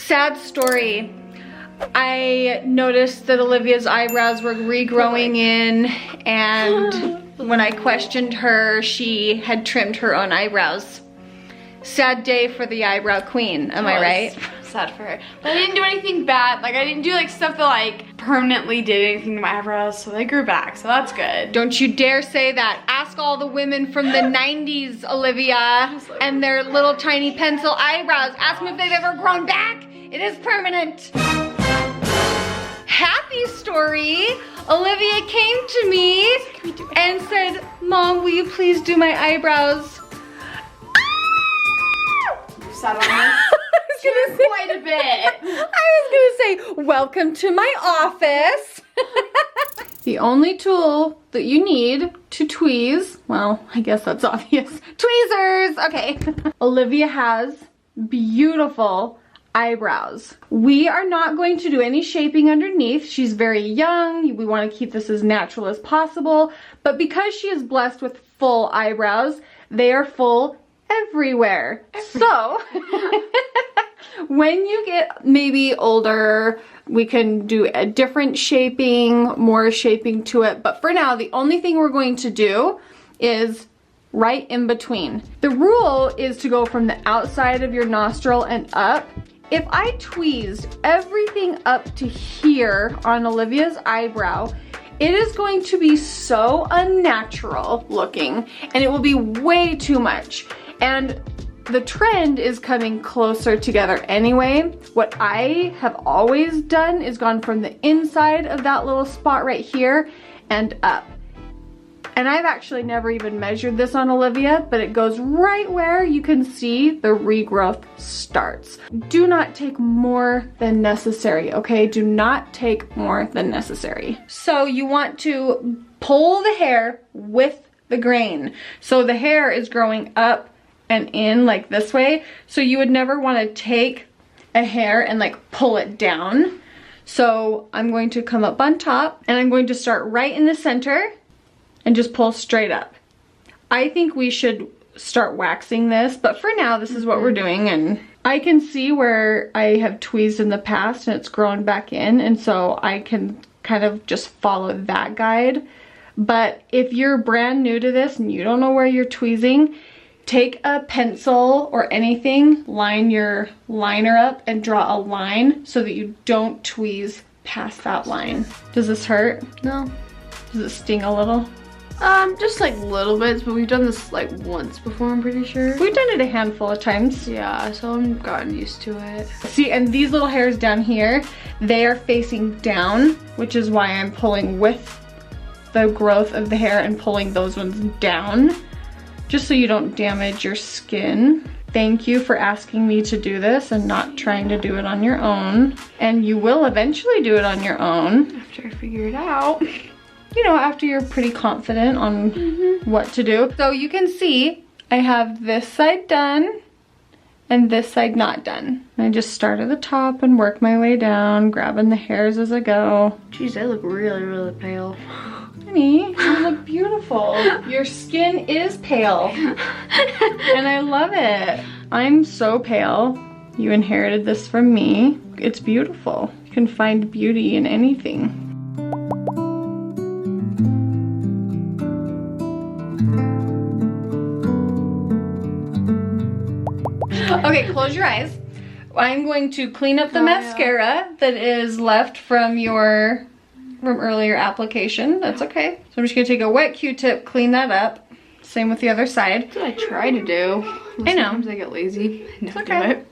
Sad story. I noticed that Olivia's eyebrows were regrowing in, and when I questioned her, she had trimmed her own eyebrows. Sad day for the eyebrow queen, am I right? Sad for her. But I didn't do anything bad. Like, I didn't do like stuff that like permanently did anything to my eyebrows, so they grew back, so that's good. Don't you dare say that. Ask all the women from the 90s, Olivia, and their little tiny pencil eyebrows. Ask them if they've ever grown back. It is permanent. Happy story. Olivia came to me and said, Mom, will you please do my eyebrows? Sat on this quite a bit. I was gonna say, welcome to my office. The only tool that you need to tweeze, well, I guess that's obvious. Tweezers, okay. Olivia has beautiful eyebrows. We are not going to do any shaping underneath. She's very young. We want to keep this as natural as possible. But because she is blessed with full eyebrows, they are full everywhere. So when you get maybe older, we can do a different shaping, more shaping to it. But for now, the only thing we're going to do is right in between. The rule is to go from the outside of your nostril and up. If I tweezed everything up to here on Olivia's eyebrow, it is going to be so unnatural looking, and it will be way too much. And the trend is coming closer together anyway. What I have always done is gone from the inside of that little spot right here and up. And I've actually never even measured this on Olivia, but it goes right where you can see the regrowth starts. Do not take more than necessary, okay? Do not take more than necessary. So you want to pull the hair with the grain. So the hair is growing up and in like this way. So you would never want to take a hair and like pull it down. So I'm going to come up on top and I'm going to start right in the center and just pull straight up. I think we should start waxing this, but for now, this is what we're doing. And I can see where I have tweezed in the past and it's grown back in, and so I can kind of just follow that guide. But if you're brand new to this and you don't know where you're tweezing, take a pencil or anything, line your liner up and draw a line so that you don't tweeze past that line. Does this hurt? No. Does it sting a little? Just like little bits, but we've done this like once before, I'm pretty sure. We've done it a handful of times. Yeah, so I've gotten used to it. See, and these little hairs down here, they are facing down, which is why I'm pulling with the growth of the hair and pulling those ones down, just so you don't damage your skin. Thank you for asking me to do this and not trying to do it on your own. And you will eventually do it on your own. After I figure it out. You know, after you're pretty confident on what to do. So you can see I have this side done and this side not done. And I just start at the top and work my way down, grabbing the hairs as I go. Jeez, I look really, really pale. Honey, you look beautiful. Your skin is pale. And I love it. I'm so pale. You inherited this from me. It's beautiful. You can find beauty in anything. Okay, close your eyes. I'm going to clean up the mascara that is left from earlier application. That's okay. So I'm just gonna take a wet Q-tip, clean that up. Same with the other side. That's what I try to do. I know. Sometimes I get lazy. It's okay.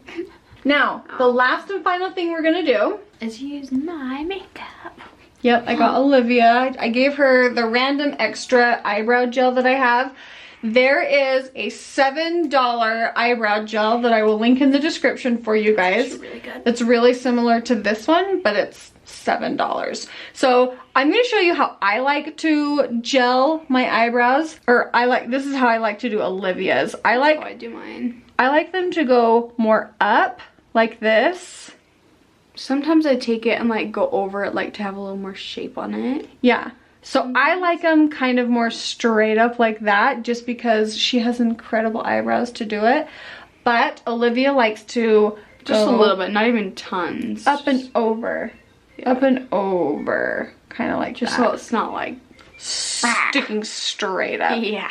Now, the last and final thing we're gonna do is use my makeup. Yep, I got Olivia. I gave her the random extra eyebrow gel that I have. There is a $7 eyebrow gel that I will link in the description for you guys. It's really good. It's really similar to this one, but it's $7. So I'm going to show you how I like to gel my eyebrows. This is how I like to do Olivia's. That's how I do mine. I like them to go more up, like this. Sometimes I take it and like go over it, like to have a little more shape on it. Yeah. So I like them kind of more straight up like that, just because she has incredible eyebrows to do it. But Olivia likes to Just a little bit, not even tons. Up and over. Yeah. Up and over. Kind of like just that. So it's not like sticking straight up. Yeah.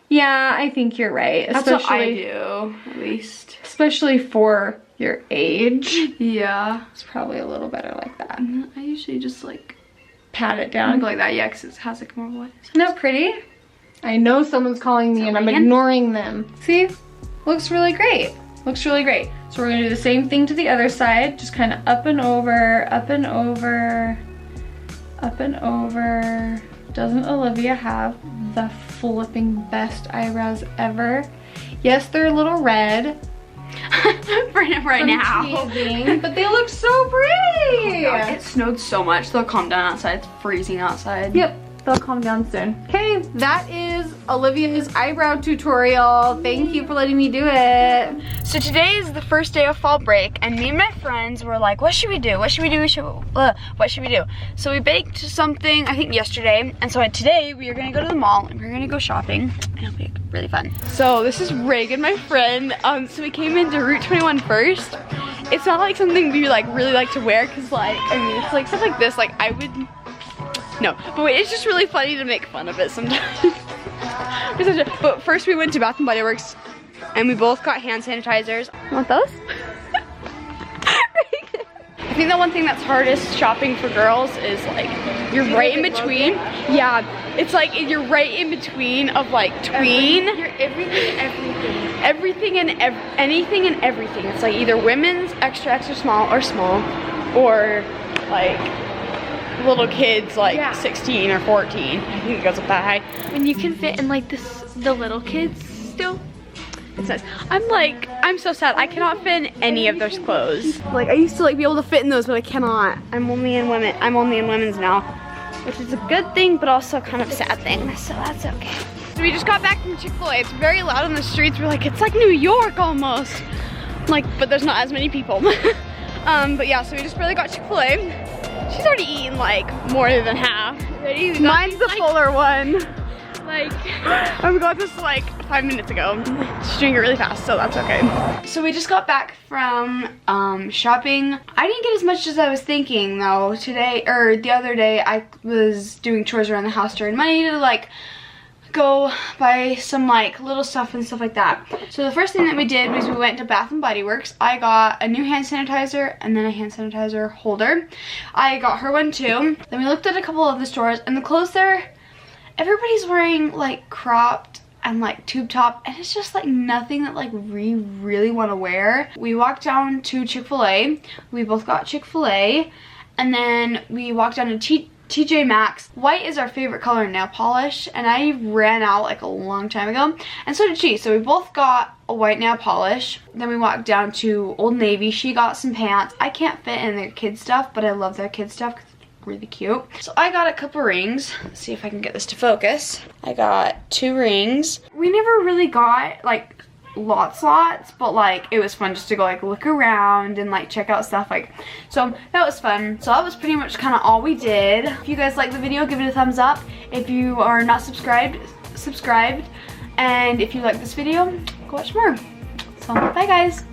Yeah, I think you're right. That's what I do, at least. Especially for your age. Yeah. It's probably a little better like that. I usually just like pat it down. Like that, yeah, because it has like more voice. Isn't that pretty? I know someone's calling me and I'm ignoring them. See? Looks really great. Looks really great. So we're gonna do the same thing to the other side. Just kind of up and over, up and over, up and over. Doesn't Olivia have the flipping best eyebrows ever? Yes, they're a little red. right now. Tweezing, but they look so pretty. Oh God, it snowed so much. They'll calm down outside. It's freezing outside. Yep, they'll calm down soon. Okay, that is Olivia's eyebrow tutorial. Thank you for letting me do it. So today is the first day of fall break, and me and my friends were like, what should we do? What should we do? What should we do? So we baked something, I think yesterday, and so today we are gonna go to the mall and we're gonna go shopping, and it'll be really fun. So this is Reagan, my friend. So we came into Route 21 first. It's not like something we like really like to wear, cause like, I mean, it's like stuff like this, like I would, no, but wait, it's just really funny to make fun of it sometimes. But first we went to Bath & Body Works and we both got hand sanitizers. You want those? I think the one thing that's hardest shopping for girls is like, you're right in between. Yeah, it's like you're right in between of like tween. You're everything. Everything and anything and everything. It's like either women's extra small or like little kids like 16 or 14. I think it goes up that high. When you can fit in like the little kids still. It's nice. I'm so sad. I cannot fit in any of those clothes. Like I used to like be able to fit in those, but I cannot. I'm only in women's now, which is a good thing, but also kind of a sad thing. So that's okay. So we just got back from Chick-fil-A. It's very loud on the streets. We're like, it's like New York almost. Like, but there's not as many people. But yeah, so we just really got Chick-fil-A. She's already eaten like more than half. Ready? Mine's the fuller one. Like, and we got this like 5 minutes ago. Just doing it really fast, so that's okay. So we just got back from shopping. I didn't get as much as I was thinking though. Today, or the other day, I was doing chores around the house during money to like go buy some like little stuff and stuff like that. So the first thing that we did was we went to Bath & Body Works. I got a new hand sanitizer and then a hand sanitizer holder. I got her one too. Then we looked at a couple of the stores, and the clothes there, everybody's wearing like cropped and like tube top, and it's just like nothing that like we really want to wear. We walked down to Chick-fil-A. We both got Chick-fil-A, and then we walked down to TJ Maxx. White is our favorite color in nail polish, and I ran out like a long time ago, and so did she. So we both got a white nail polish. Then we walked down to Old Navy. She got some pants. I can't fit in their kids stuff, but I love their kids stuff because it's really cute. So I got a couple rings. Let's see if I can get this to focus. I got 2 rings. We never really got like lots, but like it was fun just to go like look around and like check out stuff, like, so that was fun. So that was pretty much kind of all we did. If you guys like the video, give it a thumbs up. If you are not subscribed, and if you like this video, go watch more. So bye guys.